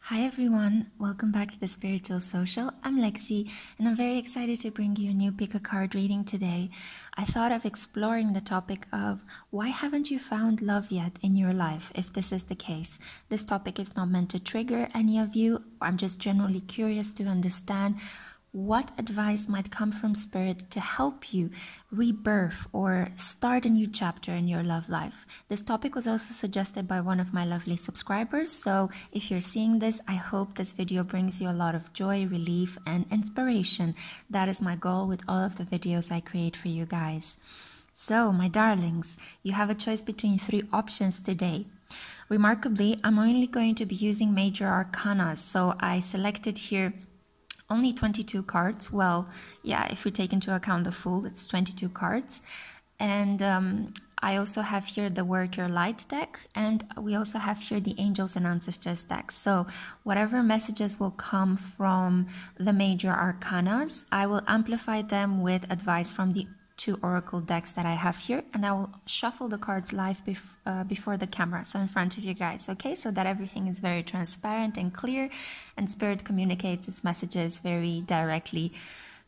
Hi everyone, welcome back to the Spiritual Social. I'm Lexi and I'm very excited to bring you a new pick a card reading today. I thought of exploring the topic of why haven't you found love yet in your life, if this is the case. This topic is not meant to trigger any of you. I'm just generally curious to understand what advice might come from Spirit to help you rebirth or start a new chapter in your love life. This topic was also suggested by one of my lovely subscribers, so if you're seeing this, I hope this video brings you a lot of joy, relief, and inspiration. That is my goal with all of the videos I create for you guys. So, my darlings, you have a choice between 3 options today. Remarkably, I'm only going to be using Major Arcana, so I selected here only 22 cards. Well, yeah, if we take into account the Fool, it's 22 cards. And I also have here the Work Your Light deck, and we also have here the Angels and Ancestors deck. So whatever messages will come from the Major Arcanas, I will amplify them with advice from the 2 oracle decks that I have here, and I will shuffle the cards live before the camera, so in front of you guys, okay, so that everything is very transparent and clear, and Spirit communicates its messages very directly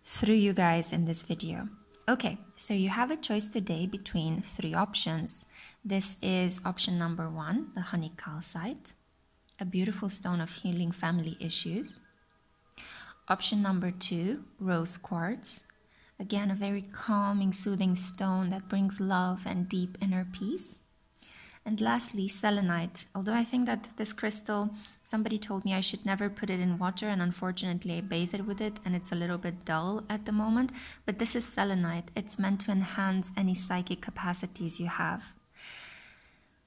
through you guys in this video. Okay, so you have a choice today between 3 options. This is option number 1, the honey calcite, a beautiful stone of healing family issues. Option number 2, rose quartz. Again, a very calming, soothing stone that brings love and deep inner peace. And lastly, selenite. Although I think that this crystal, somebody told me I should never put it in water, and unfortunately I bathed with it and it's a little bit dull at the moment. But this is selenite. It's meant to enhance any psychic capacities you have.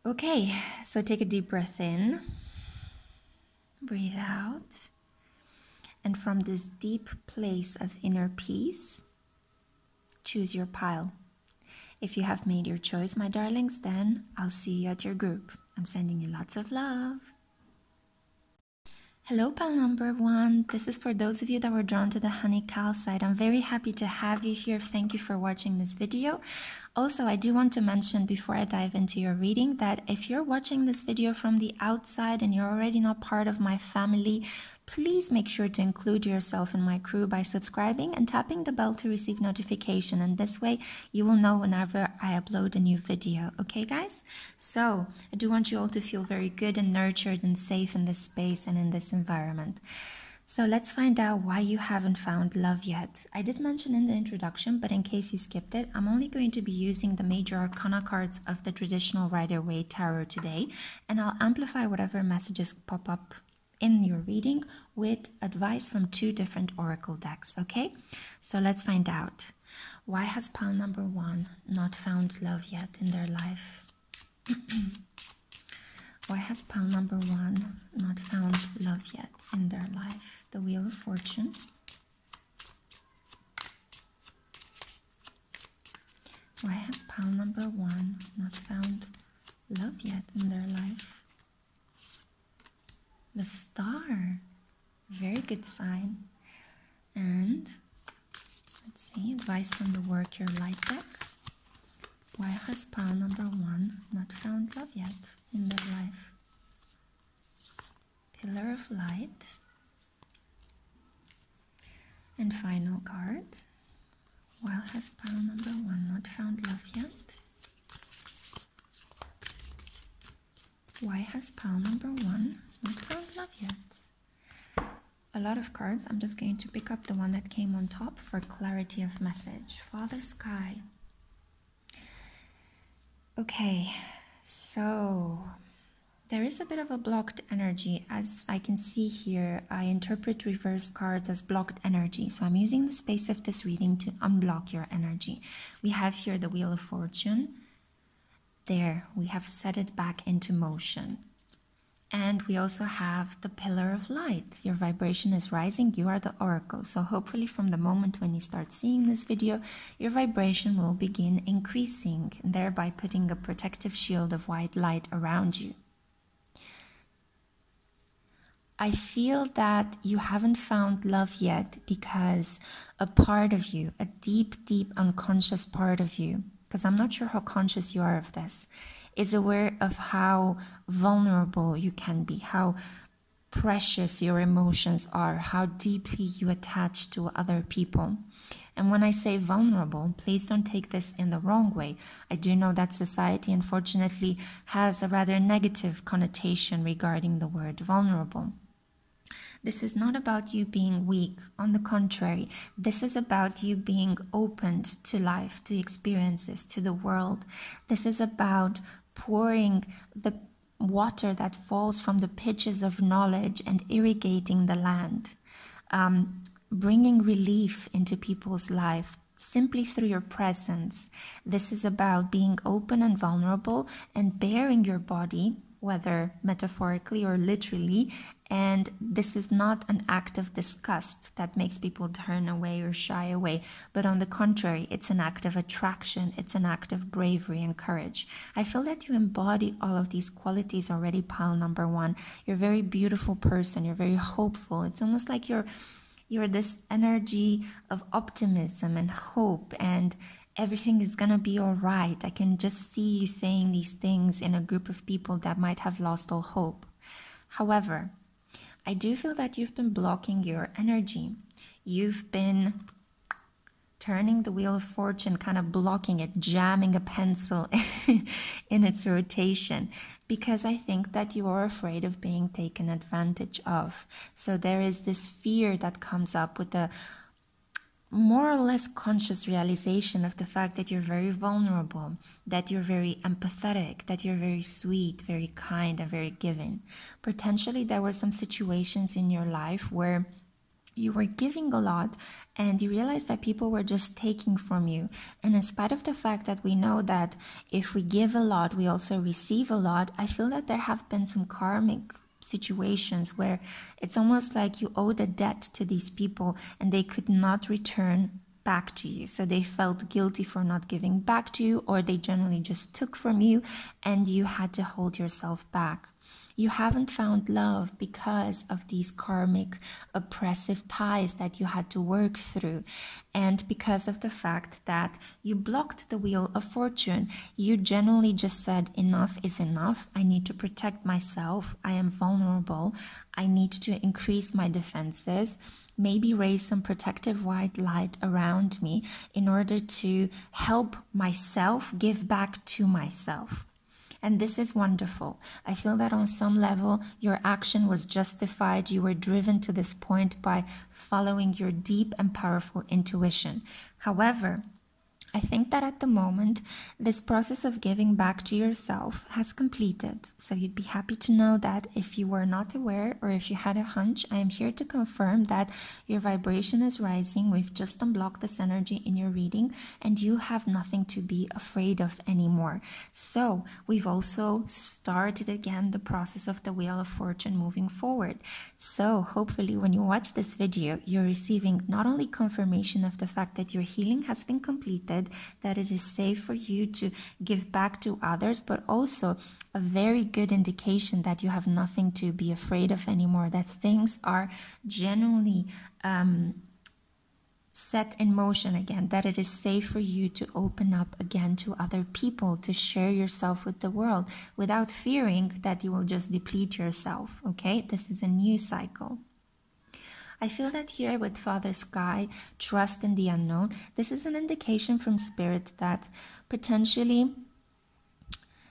Okay, so take a deep breath in. Breathe out. And from this deep place of inner peace, choose your pile. If you have made your choice, my darlings, then I'll see you at your group. I'm sending you lots of love. Hello, pile number 1. This is for those of you that were drawn to the honey calcite. I'm very happy to have you here. Thank you for watching this video. Also, I do want to mention before I dive into your reading that if you're watching this video from the outside and you're already not part of my family, please make sure to include yourself in my crew by subscribing and tapping the bell to receive notification, and this way you will know whenever I upload a new video. Okay guys? So I do want you all to feel very good and nurtured and safe in this space and in this environment. So let's find out why you haven't found love yet. I did mention in the introduction, but in case you skipped it, I'm only going to be using the Major Arcana cards of the traditional Ryder-Waite Tarot today, and I'll amplify whatever messages pop up in your reading with advice from 2 different oracle decks, okay? So let's find out. Why has pile number 1 not found love yet in their life? Why has pile number 1 not found love yet in their life? The Wheel of Fortune. Why has pile number 1 not found love yet in their life? The Star, very good sign. And let's see, advice from the Work Your Light deck. Why has pile number 1 not found love yet in their life? Pillar of Light. And final card. Why has pile number 1 not found love yet? Why has pile number 1 not found love yet? A lot of cards. I'm just going to pick up the one that came on top for clarity of message. Father Sky. Okay, so there is a bit of a blocked energy. As I can see here, I interpret reverse cards as blocked energy. So I'm using the space of this reading to unblock your energy. We have here the Wheel of Fortune. There, we have set it back into motion. And we also have the Pillar of Light. Your vibration is rising. You are the oracle. So hopefully from the moment when you start seeing this video, your vibration will begin increasing, thereby putting a protective shield of white light around you. I feel that you haven't found love yet because a part of you, a deep, deep unconscious part of you, because I'm not sure how conscious you are of this, is aware of how vulnerable you can be, how precious your emotions are, how deeply you attach to other people. And when I say vulnerable, please don't take this in the wrong way. I do know that society, unfortunately, has a rather negative connotation regarding the word vulnerable. This is not about you being weak. On the contrary, this is about you being opened to life, to experiences, to the world. This is about pouring the water that falls from the pitches of knowledge and irrigating the land, bringing relief into people's life simply through your presence. This is about being open and vulnerable and baring your body, whether metaphorically or literally. And this is not an act of disgust that makes people turn away or shy away, but on the contrary, it's an act of attraction. It's an act of bravery and courage. I feel that you embody all of these qualities already, pile number one. You're a very beautiful person. You're very hopeful. It's almost like you're this energy of optimism and hope, and everything is gonna be all right. I can just see you saying these things in a group of people that might have lost all hope. However, I do feel that you've been blocking your energy. You've been turning the wheel of fortune, kind of blocking it, jamming a pencil in its rotation, because I think that you are afraid of being taken advantage of. So there is this fear that comes up with the more or less conscious realization of the fact that you're very vulnerable, that you're very empathetic, that you're very sweet, very kind, and very giving. Potentially there were some situations in your life where you were giving a lot and you realized that people were just taking from you. And in spite of the fact that we know that if we give a lot, we also receive a lot, I feel that there have been some karmic situations where it's almost like you owed a debt to these people and they could not return back to you. So they felt guilty for not giving back to you, or they generally just took from you and you had to hold yourself back. You haven't found love because of these karmic oppressive ties that you had to work through, and because of the fact that you blocked the wheel of fortune. You generally just said, enough is enough. I need to protect myself. I am vulnerable. I need to increase my defenses, maybe raise some protective white light around me in order to help myself give back to myself. And this is wonderful. I feel that on some level, your action was justified. You were driven to this point by following your deep and powerful intuition. However, I think that at the moment, this process of giving back to yourself has completed. So you'd be happy to know that if you were not aware or if you had a hunch, I am here to confirm that your vibration is rising. We've just unblocked this energy in your reading and you have nothing to be afraid of anymore. So we've also started again the process of the Wheel of Fortune moving forward. So hopefully when you watch this video, you're receiving not only confirmation of the fact that your healing has been completed, that it is safe for you to give back to others, but also a very good indication that you have nothing to be afraid of anymore, that things are genuinely set in motion again, that it is safe for you to open up again to other people, to share yourself with the world without fearing that you will just deplete yourself, okay? This is a new cycle. I feel that here with Father Sky, trust in the unknown, this is an indication from Spirit that potentially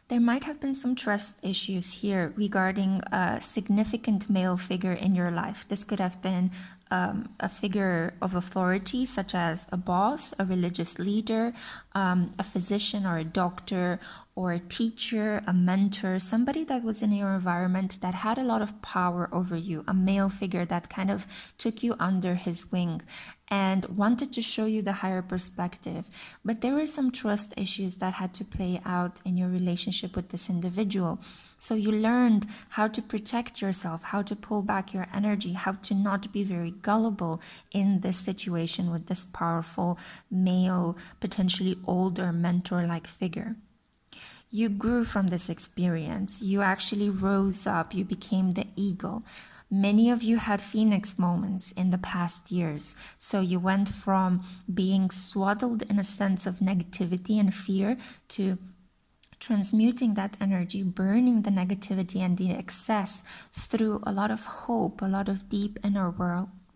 there might have been some trust issues here regarding a significant male figure in your life. This could have been a figure of authority, such as a boss, a religious leader, a physician or a doctor, or a teacher, a mentor, somebody that was in your environment that had a lot of power over you, a male figure that kind of took you under his wing and wanted to show you the higher perspective. But there were some trust issues that had to play out in your relationship with this individual. So you learned how to protect yourself, how to pull back your energy, how to not be very gullible in this situation with this powerful male, potentially older mentor-like figure. You grew from this experience. You actually rose up. You became the eagle. Many of you had phoenix moments in the past years. So you went from being swaddled in a sense of negativity and fear to transmuting that energy, burning the negativity and the excess through a lot of hope, a lot of deep inner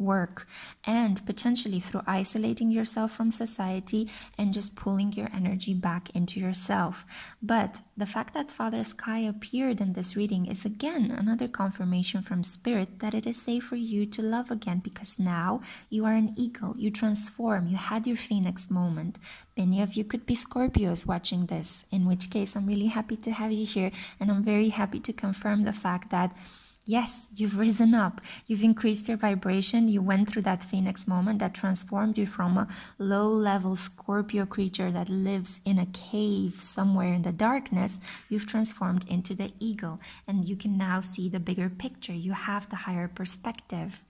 work, and potentially through isolating yourself from society and just pulling your energy back into yourself. But the fact that Father Sky appeared in this reading is again another confirmation from Spirit that it is safe for you to love again, because now you are an eagle, you transform, you had your phoenix moment. Many of you could be Scorpios watching this, in which case I'm really happy to have you here, and I'm very happy to confirm the fact that yes, you've risen up, you've increased your vibration, you went through that phoenix moment that transformed you from a low-level Scorpio creature that lives in a cave somewhere in the darkness. You've transformed into the eagle, and you can now see the bigger picture. You have the higher perspective.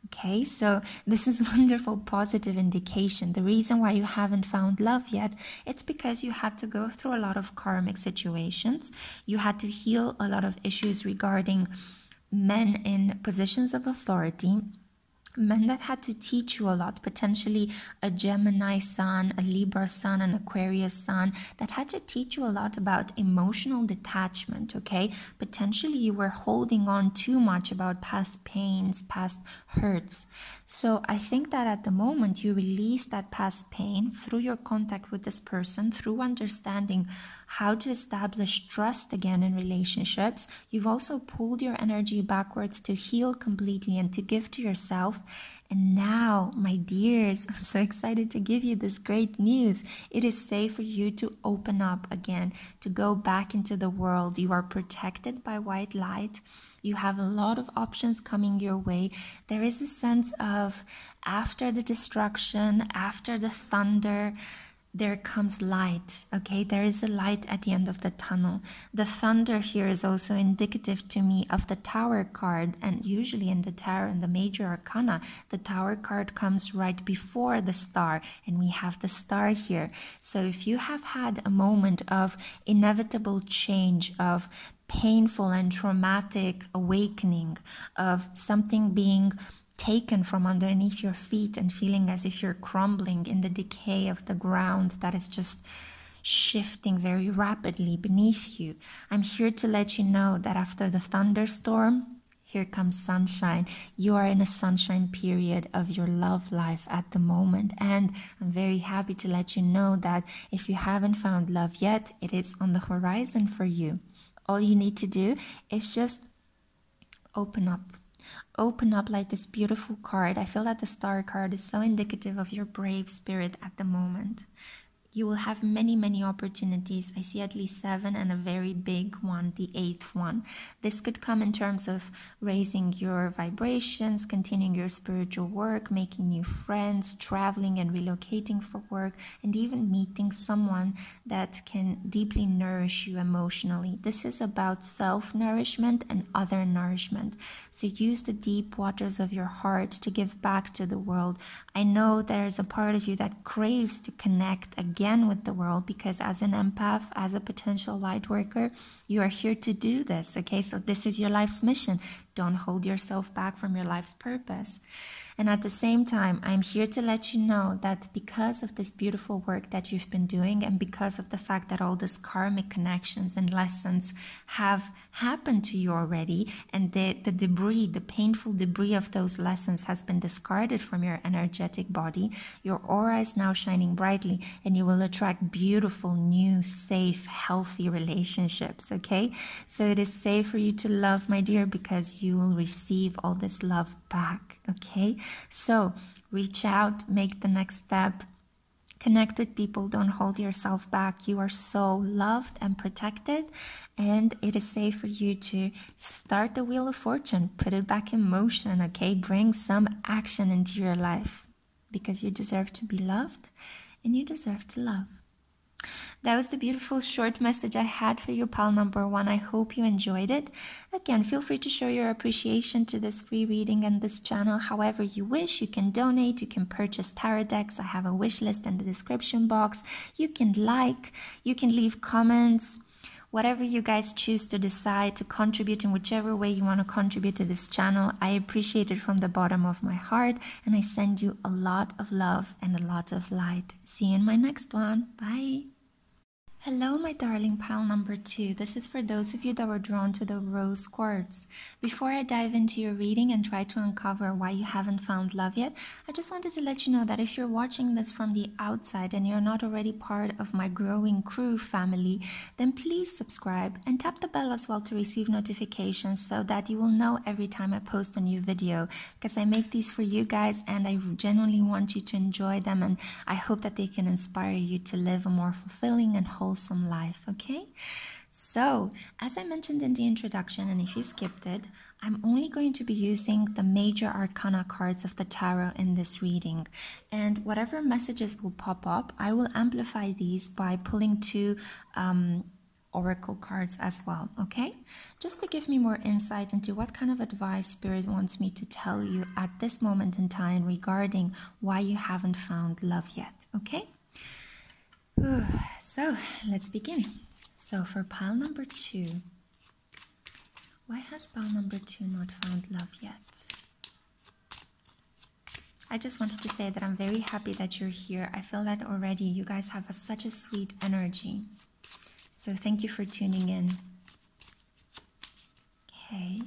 Okay, so this is wonderful positive indication. The reason why you haven't found love yet, it's because you had to go through a lot of karmic situations. You had to heal a lot of issues regarding men in positions of authority, men that had to teach you a lot, potentially a Gemini sun, a Libra sun, an Aquarius sun, that had to teach you a lot about emotional detachment, okay? Potentially you were holding on too much about past pains, past hurts. So I think that at the moment you release that past pain through your contact with this person, through understanding how to establish trust again in relationships. You've also pulled your energy backwards to heal completely and to give to yourself. And now, my dears, I'm so excited to give you this great news. It is safe for you to open up again, to go back into the world. You are protected by white light. You have a lot of options coming your way. There is a sense of after the destruction, after the thunder, there comes light, okay? There is a light at the end of the tunnel. The thunder here is also indicative to me of the Tower card, and usually in the tarot, in the Major Arcana, the Tower card comes right before the star, and we have the star here. So if you have had a moment of inevitable change, of painful and traumatic awakening, of something being taken from underneath your feet and feeling as if you're crumbling in the decay of the ground that is just shifting very rapidly beneath you, I'm here to let you know that after the thunderstorm, here comes sunshine. You are in a sunshine period of your love life at the moment, and I'm very happy to let you know that if you haven't found love yet, it is on the horizon for you. All you need to do is just open up. Open up like this beautiful card. I feel that the star card is so indicative of your brave spirit at the moment. You will have many, many opportunities. I see at least 7 and a very big one, the 8th one. This could come in terms of raising your vibrations, continuing your spiritual work, making new friends, traveling and relocating for work, and even meeting someone that can deeply nourish you emotionally. This is about self-nourishment and other nourishment. So use the deep waters of your heart to give back to the world. I know there's a part of you that craves to connect again with the world, because as an empath, as a potential light worker, you are here to do this, okay? So this is your life's mission. Don't hold yourself back from your life's purpose. And at the same time, I'm here to let you know that because of this beautiful work that you've been doing, and because of the fact that all these karmic connections and lessons have happened to you already, and the debris, the painful debris of those lessons has been discarded from your energetic body, your aura is now shining brightly, and you will attract beautiful, new, safe, healthy relationships, okay? So it is safe for you to love, my dear, because you will receive all this love back, okay? So reach out, make the next step, connect with people, don't hold yourself back. You are so loved and protected, and it is safe for you to start the wheel of fortune, put it back in motion, okay? Bring some action into your life, because you deserve to be loved and you deserve to love. That was the beautiful short message I had for you, pal number 1. I hope you enjoyed it. Again, feel free to show your appreciation to this free reading and this channel however you wish. You can donate, you can purchase tarot decks. I have a wish list in the description box. You can like, you can leave comments. whatever you guys choose to decide to contribute in whichever way you want to contribute to this channel, I appreciate it from the bottom of my heart, and I send you a lot of love and a lot of light. See you in my next one. Bye. Hello, my darling pile number 2. This is for those of you that were drawn to the rose quartz. Before I dive into your reading and try to uncover why you haven't found love yet, I just wanted to let you know that if you're watching this from the outside and you're not already part of my growing crew family, then please subscribe and tap the bell as well to receive notifications so that you will know every time I post a new video, because I make these for you guys and I genuinely want you to enjoy them, and I hope that they can inspire you to live a more fulfilling and wholesome life. Okay, so as I mentioned in the introduction, and if you skipped it, I'm only going to be using the Major Arcana cards of the tarot in this reading, and whatever messages will pop up, I will amplify these by pulling 2 oracle cards as well, okay? Just to give me more insight into what kind of advice Spirit wants me to tell you at this moment in time regarding why you haven't found love yet, okay? So let's begin. So for pile number 2, why has pile number 2 not found love yet? I just wanted to say that I'm very happy that you're here. I feel that already you guys have such a sweet energy. So thank you for tuning in. Okay,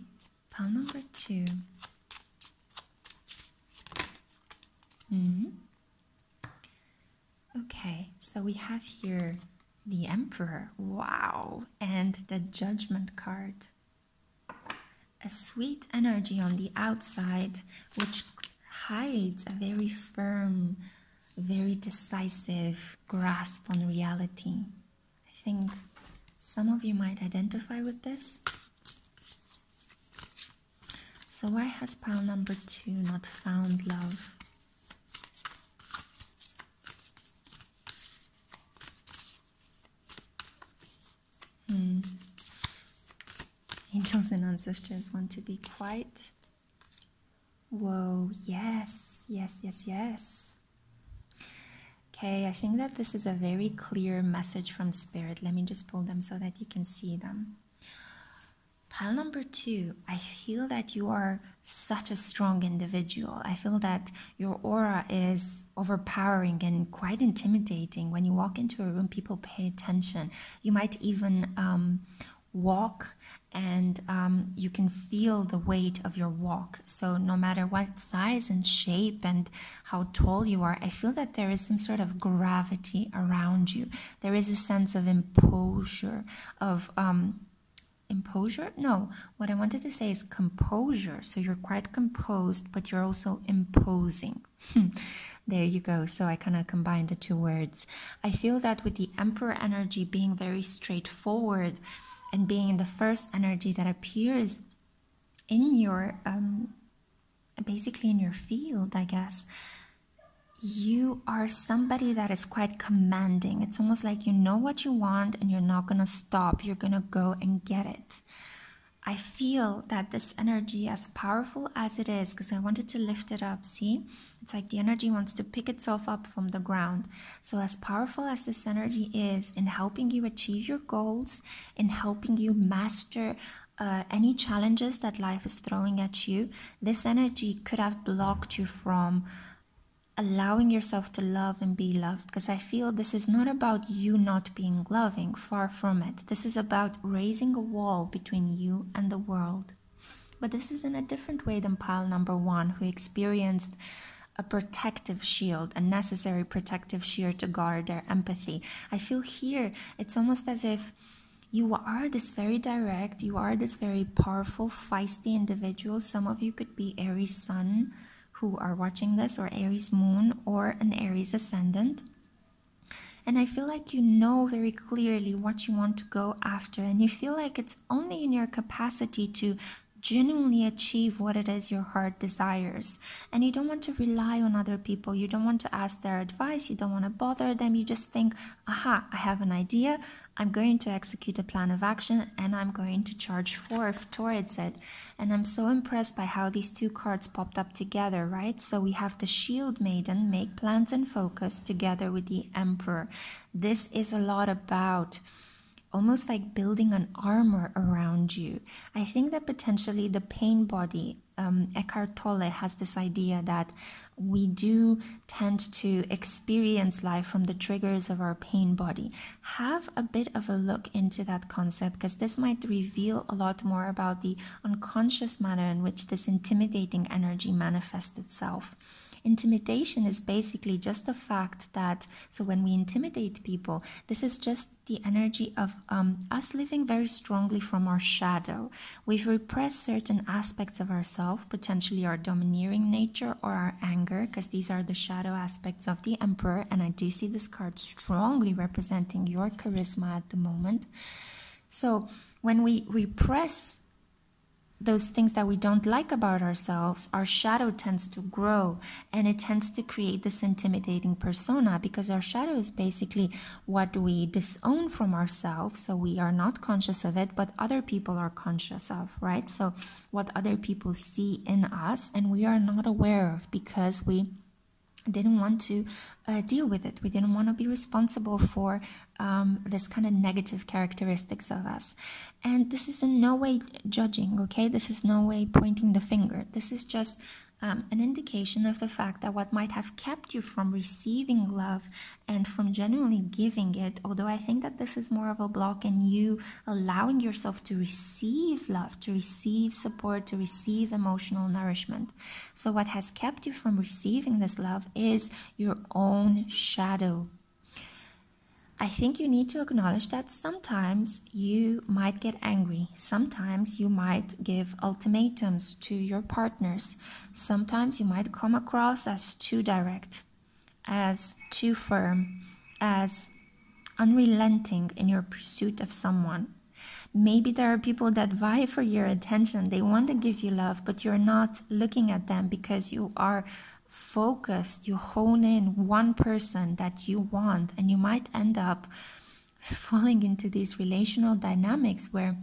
pile number 2. Okay, so we have here the Emperor, wow, and the Judgment card. A sweet energy on the outside, which hides a very firm, very decisive grasp on reality. I think some of you might identify with this. So why has pile number 2 not found love? Angels and ancestors want to be quiet. Whoa, yes, yes, yes, yes. Okay, I think that this is a very clear message from Spirit. Let me just pull them so that you can see them. Pile number 2, I feel that you are such a strong individual. I feel that your aura is overpowering and quite intimidating. When you walk into a room, people pay attention. You might even walk and you can feel the weight of your walk. So no matter what size and shape and how tall you are, I feel that there is some sort of gravity around you. There is a sense of imposure, of imposure? No, what I wanted to say is composure. So you're quite composed, but you're also imposing. There you go. So I kind of combined the 2 words. I feel that with the Emperor energy being very straightforward and being in the first energy that appears in your, basically in your field, I guess, you are somebody that is quite commanding. It's almost like you know what you want and you're not going to stop. You're going to go and get it. I feel that this energy, as powerful as it is, because I wanted to lift it up, see? It's like the energy wants to pick itself up from the ground. So as powerful as this energy is in helping you achieve your goals, in helping you master any challenges that life is throwing at you, this energy could have blocked you from allowing yourself to love and be loved, because I feel this is not about you not being loving, far from it. This is about raising a wall between you and the world. But this is in a different way than pile number 1, who experienced a protective shield, a necessary protective shield to guard their empathy. I feel here it's almost as if you are this very direct, you are this very powerful, feisty individual. Some of you could be Aries Sun who are watching this, or Aries Moon, or an Aries Ascendant. And I feel like you know very clearly what you want to go after, and you feel like it's only in your capacity to genuinely achieve what it is your heart desires. And you don't want to rely on other people. You don't want to ask their advice. You don't want to bother them. You just think, aha, I have an idea. I'm going to execute a plan of action and I'm going to charge forth towards it. And I'm so impressed by how these 2 cards popped up together, right? So we have the Shield Maiden, make plans and focus, together with the Emperor. This is a lot about almost like building an armor around you. I think that potentially the pain body, Eckhart Tolle has this idea that we do tend to experience life from the triggers of our pain body. Have a bit of a look into that concept, because this might reveal a lot more about the unconscious manner in which this intimidating energy manifests itself. Intimidation is basically just the fact that, so when we intimidate people, this is just the energy of us living very strongly from our shadow. We've repressed certain aspects of ourselves, potentially our domineering nature or our anger, because these are the shadow aspects of the Emperor, and I do see this card strongly representing your charisma at the moment. So when we repress those things that we don't like about ourselves, our shadow tends to grow, and it tends to create this intimidating persona, because our shadow is basically what we disown from ourselves. So we are not conscious of it, but other people are conscious of, right? So what other people see in us and we are not aware of, because we didn't want to deal with it. We didn't want to be responsible for this kind of negative characteristics of us. And this is in no way judging, okay? This is no way pointing the finger. This is just an indication of the fact that what might have kept you from receiving love and from genuinely giving it, although I think that this is more of a block in you allowing yourself to receive love, to receive support, to receive emotional nourishment. So what has kept you from receiving this love is your own shadow. I think you need to acknowledge that sometimes you might get angry. Sometimes you might give ultimatums to your partners. Sometimes you might come across as too direct, as too firm, as unrelenting in your pursuit of someone. Maybe there are people that vie for your attention. They want to give you love, but you're not looking at them because you are focused. You hone in one person that you want, and you might end up falling into these relational dynamics where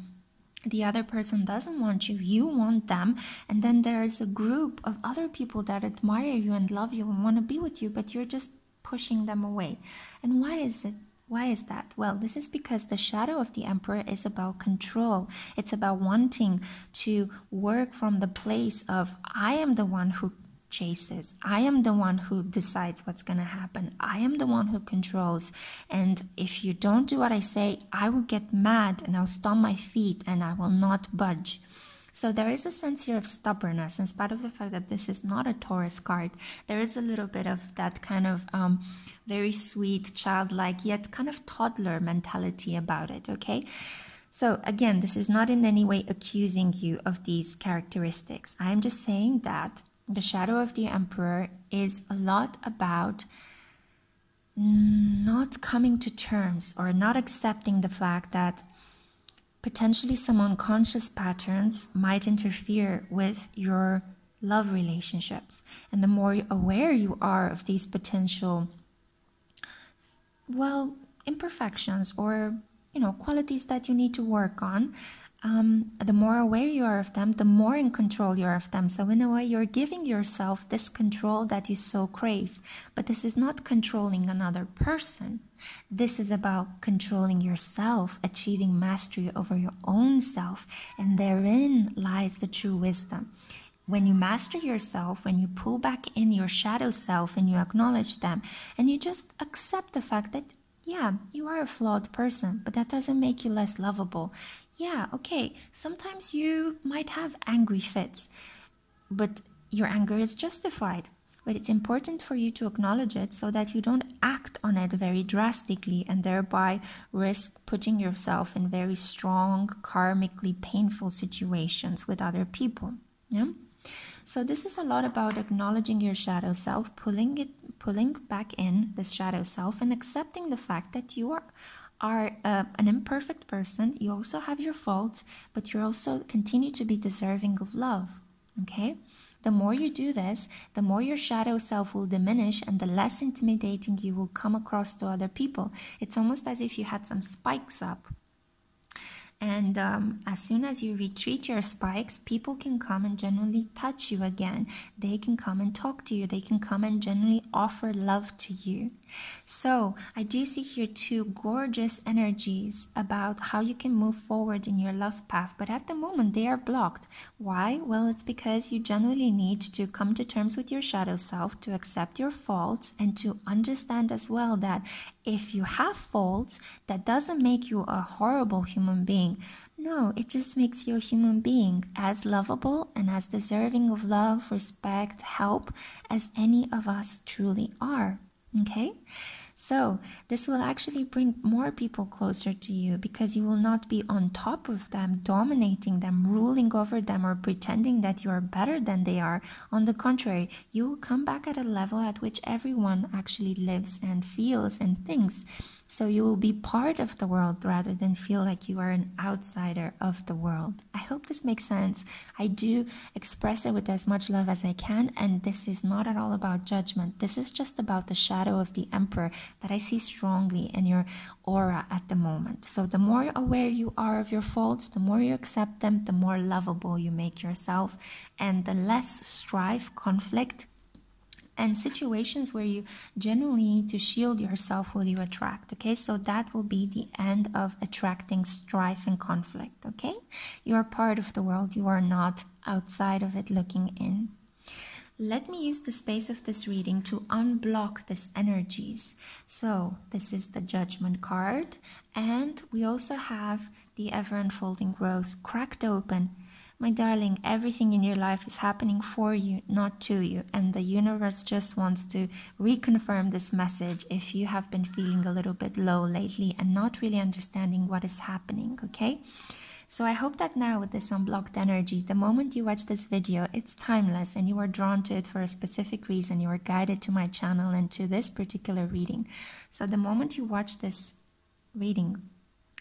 the other person doesn't want you, you want them, and then there's a group of other people that admire you and love you and want to be with you, but you're just pushing them away. And why is it? Why is that? Well, this is because the shadow of the Emperor is about control. It's about wanting to work from the place of, I am the one who chases. I am the one who decides what's going to happen. I am the one who controls. And if you don't do what I say, I will get mad and I'll stomp my feet and I will not budge. So there is a sense here of stubbornness, in spite of the fact that this is not a Taurus card. There is a little bit of that kind of very sweet, childlike, yet kind of toddler mentality about it, okay? So again, this is not in any way accusing you of these characteristics. I'm just saying that the shadow of the Emperor is a lot about not coming to terms or not accepting the fact that potentially some unconscious patterns might interfere with your love relationships. And the more aware you are of these potential, well, imperfections or, qualities that you need to work on, the more aware you are of them, the more in control you are of them. So in a way, you're giving yourself this control that you so crave. But this is not controlling another person. This is about controlling yourself, achieving mastery over your own self. And therein lies the true wisdom. When you master yourself, when you pull back in your shadow self and you acknowledge them, and you just accept the fact that, yeah, you are a flawed person, but that doesn't make you less lovable. Yeah, okay, sometimes you might have angry fits, but your anger is justified. But it's important for you to acknowledge it so that you don't act on it very drastically and thereby risk putting yourself in very strong, karmically painful situations with other people. Yeah? So this is a lot about acknowledging your shadow self, pulling back in this shadow self and accepting the fact that you are an imperfect person. You also have your faults, but you also continue to be deserving of love. Okay? The more you do this, the more your shadow self will diminish and the less intimidating you will come across to other people. It's almost as if you had some spikes up. And as soon as you retreat your spikes, people can come and genuinely touch you again. They can come and talk to you. They can come and genuinely offer love to you. So I do see here two gorgeous energies about how you can move forward in your love path. But at the moment, they are blocked. Why? Well, it's because you genuinely need to come to terms with your shadow self, to accept your faults, and to understand as well that if you have faults, that doesn't make you a horrible human being. No, it just makes you a human being as lovable and as deserving of love, respect, help as any of us truly are. Okay? So this will actually bring more people closer to you because you will not be on top of them, dominating them, ruling over them, or pretending that you are better than they are. On the contrary, you will come back at a level at which everyone actually lives and feels and thinks. So you will be part of the world rather than feel like you are an outsider of the world. I hope this makes sense. I do express it with as much love as I can, and this is not at all about judgment. This is just about the shadow of the Emperor that I see strongly in your aura at the moment. So the more aware you are of your faults, the more you accept them, the more lovable you make yourself, and the less strife, conflict, and situations where you genuinely need to shield yourself will you attract. Okay, so that will be the end of attracting strife and conflict. Okay, you are part of the world, you are not outside of it looking in. Let me use the space of this reading to unblock these energies. So this is the Judgment card, and we also have the ever unfolding rose cracked open. My darling, everything in your life is happening for you, not to you. And the universe just wants to reconfirm this message if you have been feeling a little bit low lately and not really understanding what is happening, okay? So I hope that now with this unblocked energy, the moment you watch this video, it's timeless and you are drawn to it for a specific reason. You are guided to my channel and to this particular reading. So the moment you watch this reading,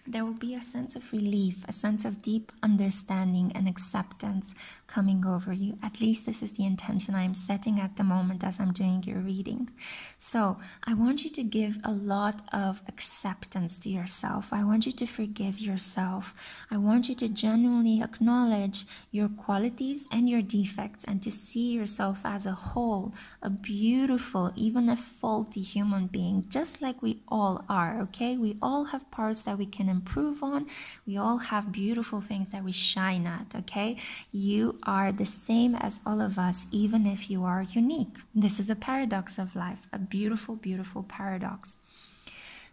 there will be a sense of relief, a sense of deep understanding and acceptance coming over you. At least this is the intention I am setting at the moment as I'm doing your reading. So I want you to give a lot of acceptance to yourself. I want you to forgive yourself. I want you to genuinely acknowledge your qualities and your defects and to see yourself as a whole, a beautiful, even a faulty human being, just like we all are, okay? We all have parts that we can improve on. We all have beautiful things that we shine at, okay? You are the same as all of us, even if you are unique. This is a paradox of life, a beautiful, beautiful paradox.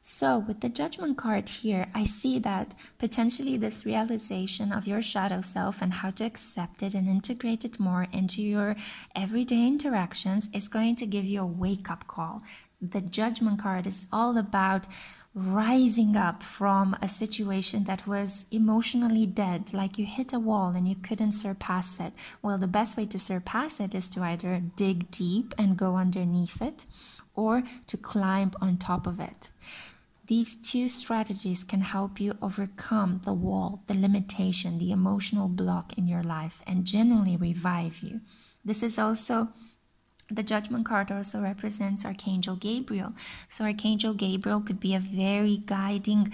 So with the Judgment card here, I see that potentially this realization of your shadow self and how to accept it and integrate it more into your everyday interactions is going to give you a wake-up call. The Judgment card is all about rising up from a situation that was emotionally dead, like you hit a wall and you couldn't surpass it. Well, the best way to surpass it is to either dig deep and go underneath it or to climb on top of it. These two strategies can help you overcome the wall, the limitation, the emotional block in your life and genuinely revive you. This is also the Judgment card also represents Archangel Gabriel. So Archangel Gabriel could be a very guiding,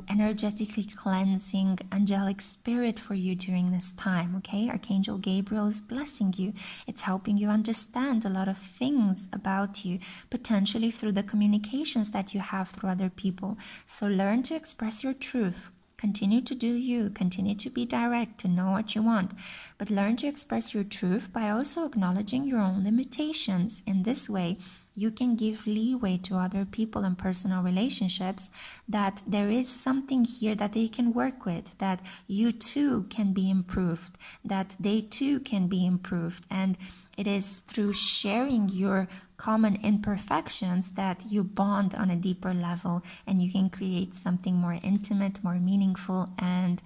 energetically cleansing, angelic spirit for you during this time, okay? Archangel Gabriel is blessing you. It's helping you understand a lot of things about you, potentially through the communications that you have through other people. So learn to express your truth. Continue to do you, continue to be direct, to know what you want, but learn to express your truth by also acknowledging your own limitations. In this way, you can give leeway to other people in personal relationships that there is something here that they can work with, that you too can be improved, that they too can be improved. And it is through sharing your common imperfections that you bond on a deeper level and you can create something more intimate, more meaningful, and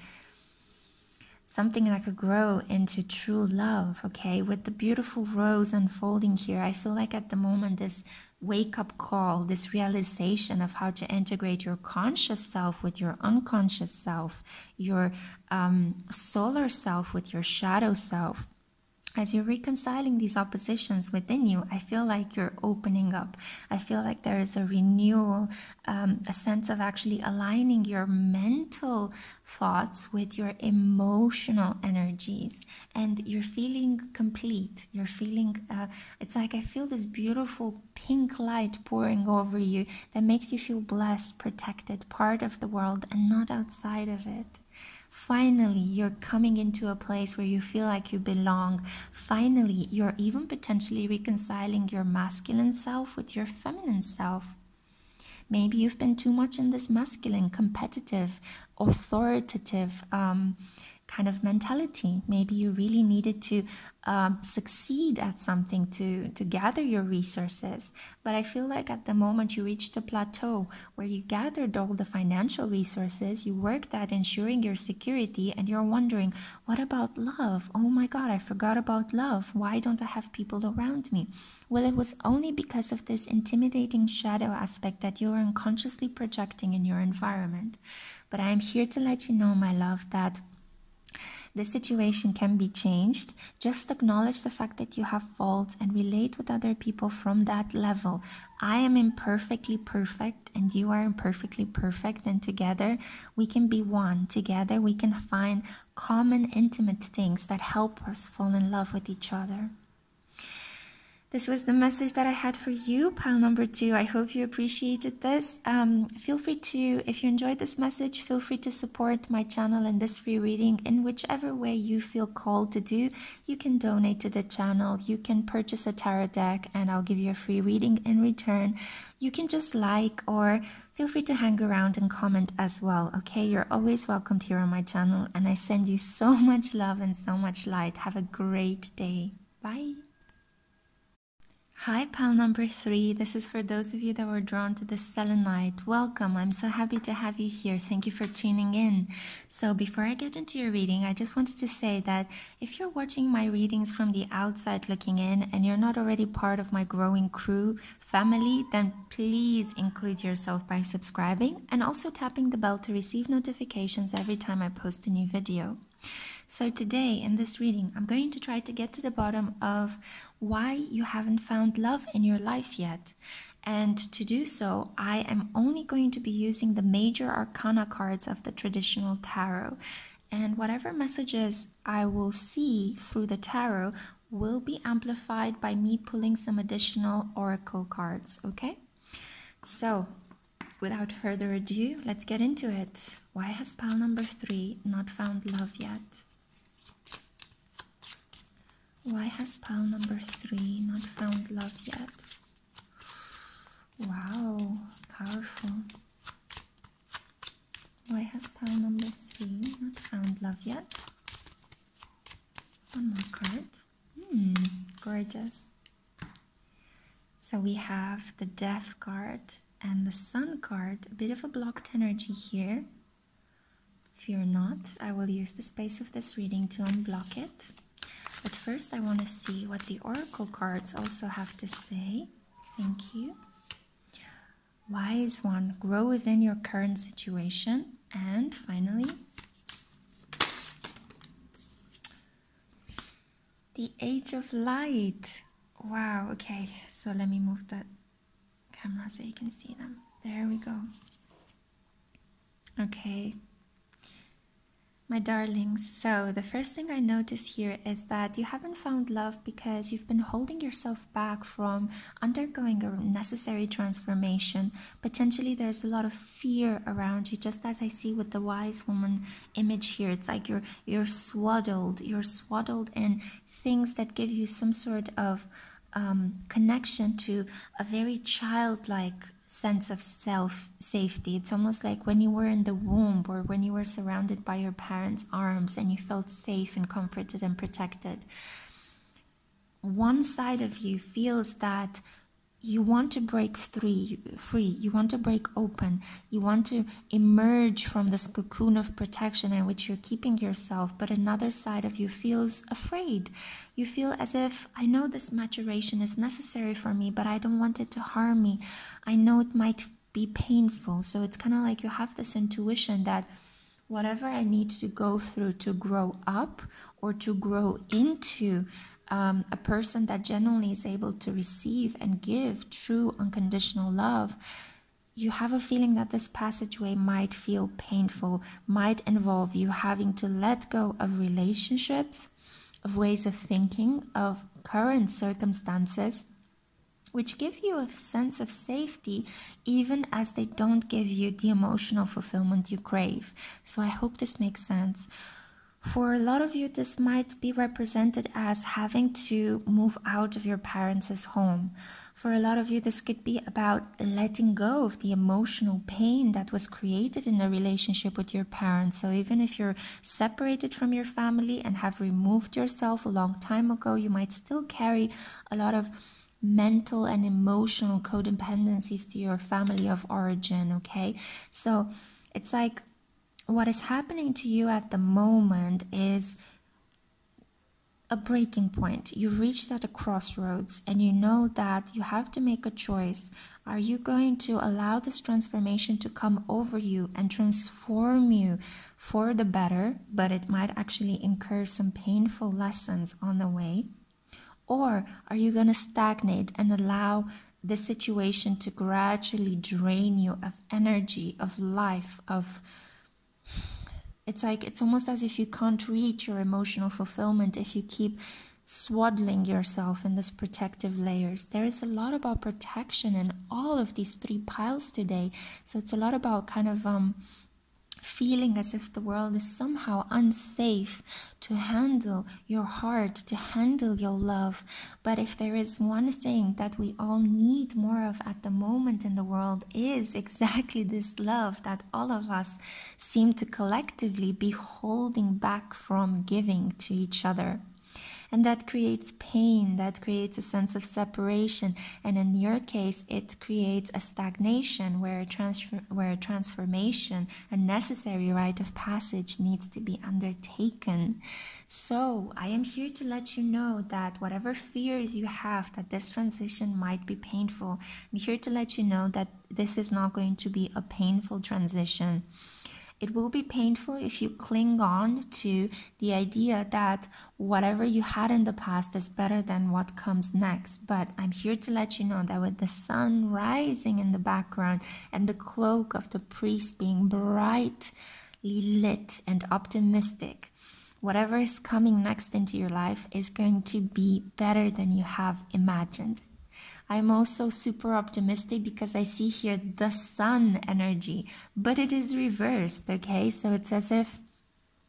something that could grow into true love, okay? With the beautiful rose unfolding here, I feel like at the moment this wake-up call, this realization of how to integrate your conscious self with your unconscious self, your solar self with your shadow self, as you're reconciling these oppositions within you, I feel like you're opening up. I feel like there is a renewal, a sense of actually aligning your mental thoughts with your emotional energies, and you're feeling complete. You're feeling, it's like I feel this beautiful pink light pouring over you that makes you feel blessed, protected, part of the world and not outside of it. Finally, you're coming into a place where you feel like you belong. Finally, you're even potentially reconciling your masculine self with your feminine self. Maybe you've been too much in this masculine, competitive, authoritative kind of mentality. Maybe you really needed to succeed at something to gather your resources. But I feel like at the moment you reached a plateau where you gathered all the financial resources, you worked at ensuring your security, and you're wondering, what about love? Oh my God, I forgot about love. Why don't I have people around me? Well, it was only because of this intimidating shadow aspect that you were unconsciously projecting in your environment. But I am here to let you know, my love, that the situation can be changed. Just acknowledge the fact that you have faults and relate with other people from that level. I am imperfectly perfect and you are imperfectly perfect, and together we can be one. Together we can find common intimate things that help us fall in love with each other. This was the message that I had for you, pile number 2. I hope you appreciated this. Feel free to, if you enjoyed this message, feel free to support my channel and this free reading in whichever way you feel called to do. You can donate to the channel, you can purchase a tarot deck and I'll give you a free reading in return. You can just like, or feel free to hang around and comment as well, okay? You're always welcomed here on my channel, and I send you so much love and so much light. Have a great day. Bye. Hi, pile number 3. This is for those of you that were drawn to the selenite. Welcome. I'm so happy to have you here. Thank you for tuning in. So before I get into your reading, I just wanted to say that if you're watching my readings from the outside looking in and you're not already part of my growing crew family, then please include yourself by subscribing and also tapping the bell to receive notifications every time I post a new video. So today in this reading, I'm going to try to get to the bottom of why you haven't found love in your life yet. And to do so, I am only going to be using the Major Arcana cards of the traditional tarot. And whatever messages I will see through the tarot will be amplified by me pulling some additional oracle cards, okay? So, without further ado, let's get into it. Why has pile number 3 not found love yet? Why has pile number 3 not found love yet? Wow, powerful. Why has pile number 3 not found love yet? One more card. Gorgeous. So we have the Death card and the Sun card. A bit of a blocked energy here. Fear not, I will use the space of this reading to unblock it. But first I want to see what the oracle cards also have to say. Thank you. Wise one, grow within your current situation. And finally, the Age of Light. Wow, okay, so let me move that camera so you can see them. There we go. Okay. My darlings, so the first thing I notice here is that you haven't found love because you've been holding yourself back from undergoing a necessary transformation. Potentially there's a lot of fear around you, just as I see with the wise woman image here. It's like you're swaddled in things that give you some sort of connection to a very childlike sense of self-safety. It's almost like when you were in the womb or when you were surrounded by your parents' arms and you felt safe and comforted and protected. One side of you feels that you want to break free, you want to break open, you want to emerge from this cocoon of protection in which you're keeping yourself, but another side of you feels afraid. You feel as if, I know this maturation is necessary for me, but I don't want it to harm me. I know it might be painful. So it's kind of like you have this intuition that whatever I need to go through to grow up or to grow into a person that genuinely is able to receive and give true unconditional love, you have a feeling that this passageway might feel painful, might involve you having to let go of relationships, of ways of thinking, of current circumstances, which give you a sense of safety, even as they don't give you the emotional fulfillment you crave. So I hope this makes sense. For a lot of you, this might be represented as having to move out of your parents' home. For a lot of you, this could be about letting go of the emotional pain that was created in the relationship with your parents. So even if you're separated from your family and have removed yourself a long time ago, you might still carry a lot of mental and emotional codependencies to your family of origin, okay? So it's like, what is happening to you at the moment is a breaking point. You reached at a crossroads and you know that you have to make a choice. Are you going to allow this transformation to come over you and transform you for the better, but it might actually incur some painful lessons on the way? Or are you going to stagnate and allow the situation to gradually drain you of energy, of life, of... It's almost as if you can't reach your emotional fulfillment if you keep swaddling yourself in this protective layers. There is a lot about protection in all of these three piles today. So it's a lot about kind of feeling as if the world is somehow unsafe to handle your heart, to handle your love. But if there is one thing that we all need more of at the moment in the world, is exactly this love that all of us seem to collectively be holding back from giving to each other. And that creates pain, that creates a sense of separation. And in your case, it creates a stagnation where a transformation, a necessary rite of passage needs to be undertaken. So I am here to let you know that whatever fears you have that this transition might be painful, I'm here to let you know that this is not going to be a painful transition. It will be painful if you cling on to the idea that whatever you had in the past is better than what comes next. But I'm here to let you know that with the sun rising in the background and the cloak of the priest being brightly lit and optimistic, whatever is coming next into your life is going to be better than you have imagined. I'm also super optimistic because I see here the sun energy, but it is reversed, okay? So it's as if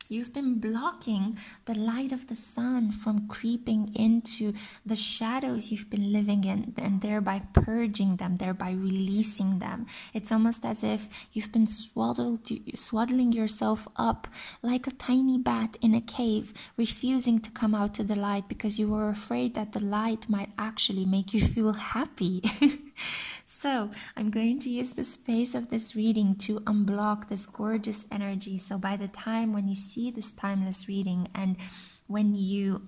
you've been blocking the light of the sun from creeping into the shadows you've been living in, and thereby purging them, thereby releasing them. It's almost as if you've been swaddling yourself up like a tiny bat in a cave, refusing to come out to the light because you were afraid that the light might actually make you feel happy. So I'm going to use the space of this reading to unblock this gorgeous energy. So by the time when you see this timeless reading and when you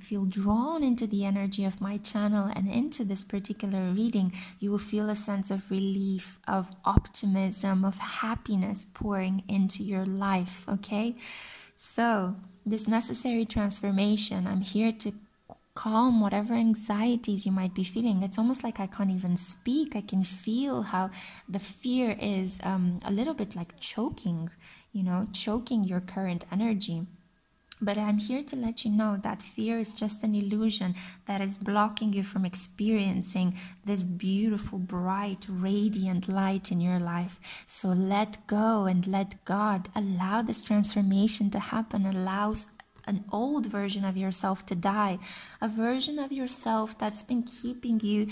feel drawn into the energy of my channel and into this particular reading, you will feel a sense of relief, of optimism, of happiness pouring into your life, okay? So this necessary transformation, I'm here to calm whatever anxieties you might be feeling. It's almost like I can't even speak. I can feel how the fear is a little bit like choking your current energy. But I'm here to let you know that fear is just an illusion that is blocking you from experiencing this beautiful, bright, radiant light in your life. So let go and let God allow this transformation to happen. Allows an old version of yourself to die, a version of yourself that's been keeping you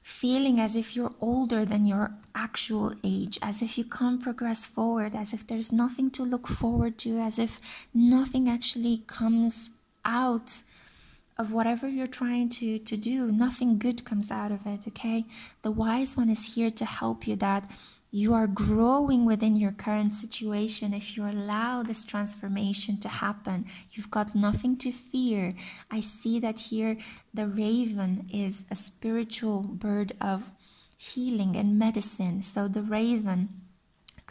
feeling as if you're older than your actual age, as if you can't progress forward, as if there's nothing to look forward to, as if nothing actually comes out of whatever you're trying to do. Nothing good comes out of it, okay? The wise one is here to help you that you are growing within your current situation. If you allow this transformation to happen, you've got nothing to fear. I see that here the raven is a spiritual bird of healing and medicine. So the raven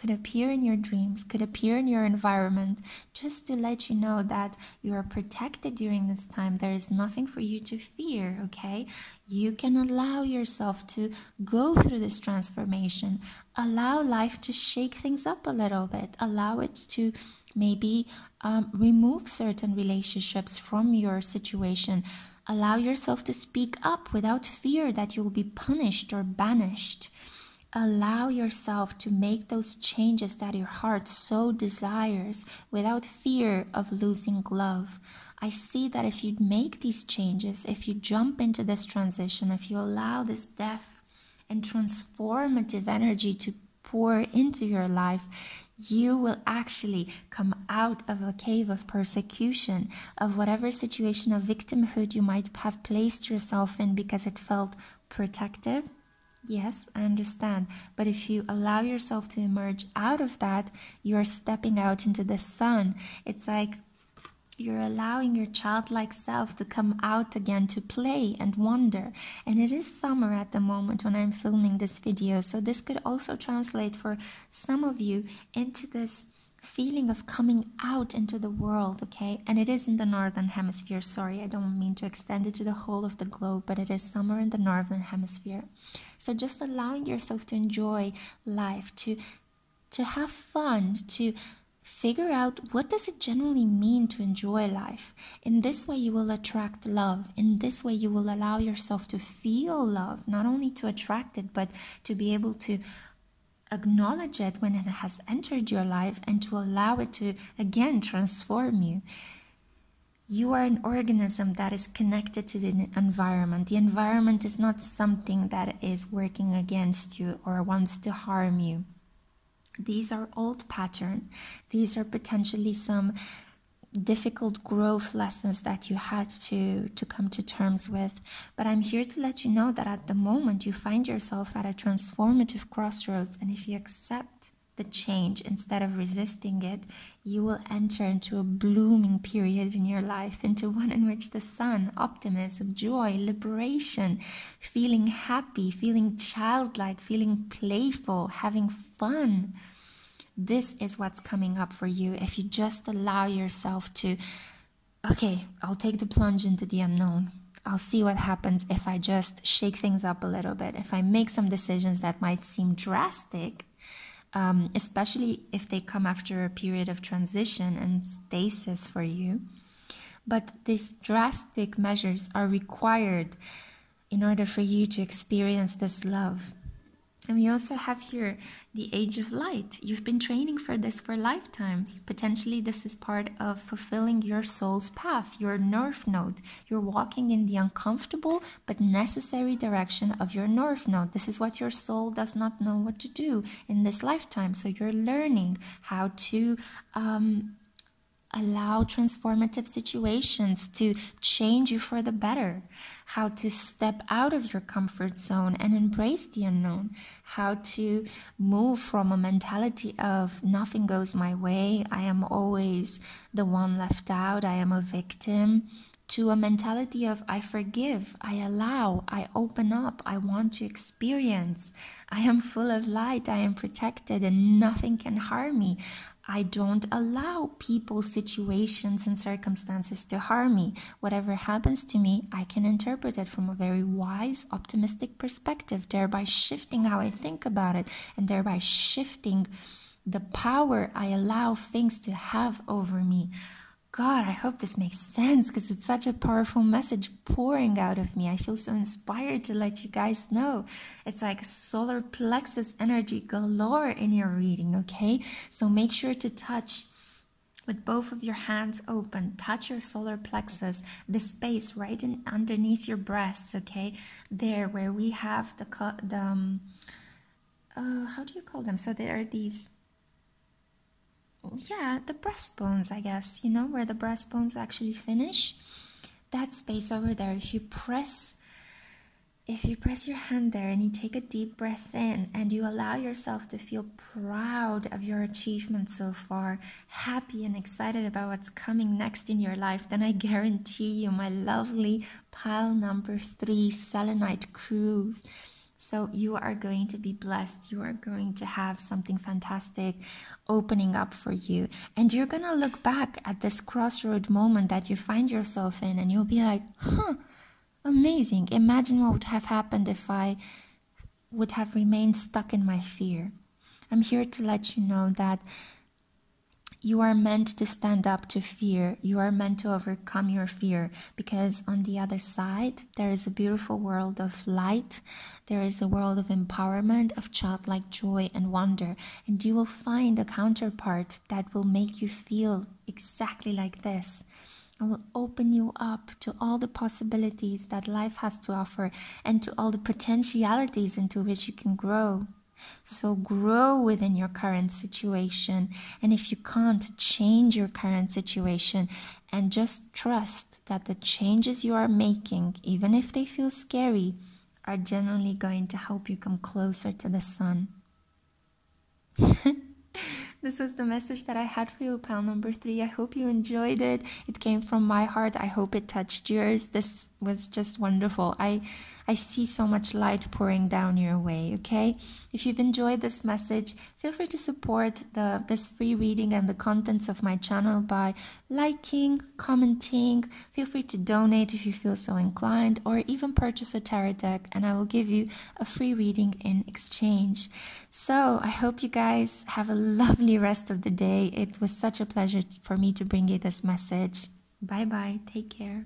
could appear in your dreams, could appear in your environment, just to let you know that you are protected during this time. There is nothing for you to fear, okay? You can allow yourself to go through this transformation. Allow life to shake things up a little bit. Allow it to maybe remove certain relationships from your situation. Allow yourself to speak up without fear that you'll be punished or banished. Allow yourself to make those changes that your heart so desires without fear of losing love. I see that if you make these changes, if you jump into this transition, if you allow this depth and transformative energy to pour into your life, you will actually come out of a cave of persecution, of whatever situation of victimhood you might have placed yourself in because it felt protective. Yes, I understand. But if you allow yourself to emerge out of that, you are stepping out into the sun. It's like you're allowing your childlike self to come out again to play and wonder. And it is summer at the moment when I'm filming this video, so this could also translate for some of you into this feeling of coming out into the world, okay? And it is in the northern hemisphere. Sorry, I don't mean to extend it to the whole of the globe, but it is summer in the northern hemisphere. So just allowing yourself to enjoy life, to have fun, to figure out what does it generally mean to enjoy life. In this way you will attract love. In this way you will allow yourself to feel love, not only to attract it, but to be able to acknowledge it when it has entered your life and to allow it to again transform you. You are an organism that is connected to the environment. The environment is not something that is working against you or wants to harm you. These are old patterns. These are potentially some difficult growth lessons that you had to come to terms with. But I'm here to let you know that at the moment you find yourself at a transformative crossroads, and if you accept the change instead of resisting it, you will enter into a blooming period in your life, into one in which the sun, optimism, joy, liberation, feeling happy, feeling childlike, feeling playful, having fun. This is what's coming up for you if you just allow yourself to, okay, I'll take the plunge into the unknown. I'll see what happens if I just shake things up a little bit, if I make some decisions that might seem drastic, especially if they come after a period of transition and stasis for you. But these drastic measures are required in order for you to experience this love. And we also have here the Age of Light. You've been training for this for lifetimes. Potentially this is part of fulfilling your soul's path, your North Node. You're walking in the uncomfortable but necessary direction of your North Node. This is what your soul does not know what to do in this lifetime. So you're learning how to allow transformative situations to change you for the better, how to step out of your comfort zone and embrace the unknown, how to move from a mentality of nothing goes my way, I am always the one left out, I am a victim, to a mentality of I forgive, I allow, I open up, I want to experience, I am full of light, I am protected and nothing can harm me. I don't allow people, situations, and circumstances to harm me. Whatever happens to me, I can interpret it from a very wise, optimistic perspective, thereby shifting how I think about it, and thereby shifting the power I allow things to have over me. God, I hope this makes sense because it's such a powerful message pouring out of me. I feel so inspired to let you guys know. It's like solar plexus energy galore in your reading, okay? So make sure to touch with both of your hands open. Touch your solar plexus, the space right underneath your breasts, okay? There where we have how do you call them? So there are these... the breastbones, I guess, you know, where the breastbones actually finish. That space over there, if you press your hand there and you take a deep breath in and you allow yourself to feel proud of your achievement so far, happy and excited about what's coming next in your life, then I guarantee you my lovely pile number 3 Selenite Crews So you are going to be blessed. You are going to have something fantastic opening up for you. And you're going to look back at this crossroad moment that you find yourself in, and you'll be like, amazing. Imagine what would have happened if I would have remained stuck in my fear. I'm here to let you know that you are meant to stand up to fear. You are meant to overcome your fear, because on the other side, there is a beautiful world of light. There is a world of empowerment, of childlike joy and wonder. And you will find a counterpart that will make you feel exactly like this. I will open you up to all the possibilities that life has to offer, and to all the potentialities into which you can grow. So grow within your current situation, and if you can't, change your current situation, and just trust that the changes you are making, even if they feel scary, are genuinely going to help you come closer to the sun. This was the message that I had for you, pal number 3. I hope you enjoyed it. It came from my heart. I hope it touched yours. This was just wonderful. I see so much light pouring down your way, okay? If you've enjoyed this message, feel free to support this free reading and the contents of my channel by liking, commenting. Feel free to donate if you feel so inclined, or even purchase a tarot deck, and I will give you a free reading in exchange. So I hope you guys have a lovely rest of the day. It was such a pleasure for me to bring you this message. Bye-bye. Take care.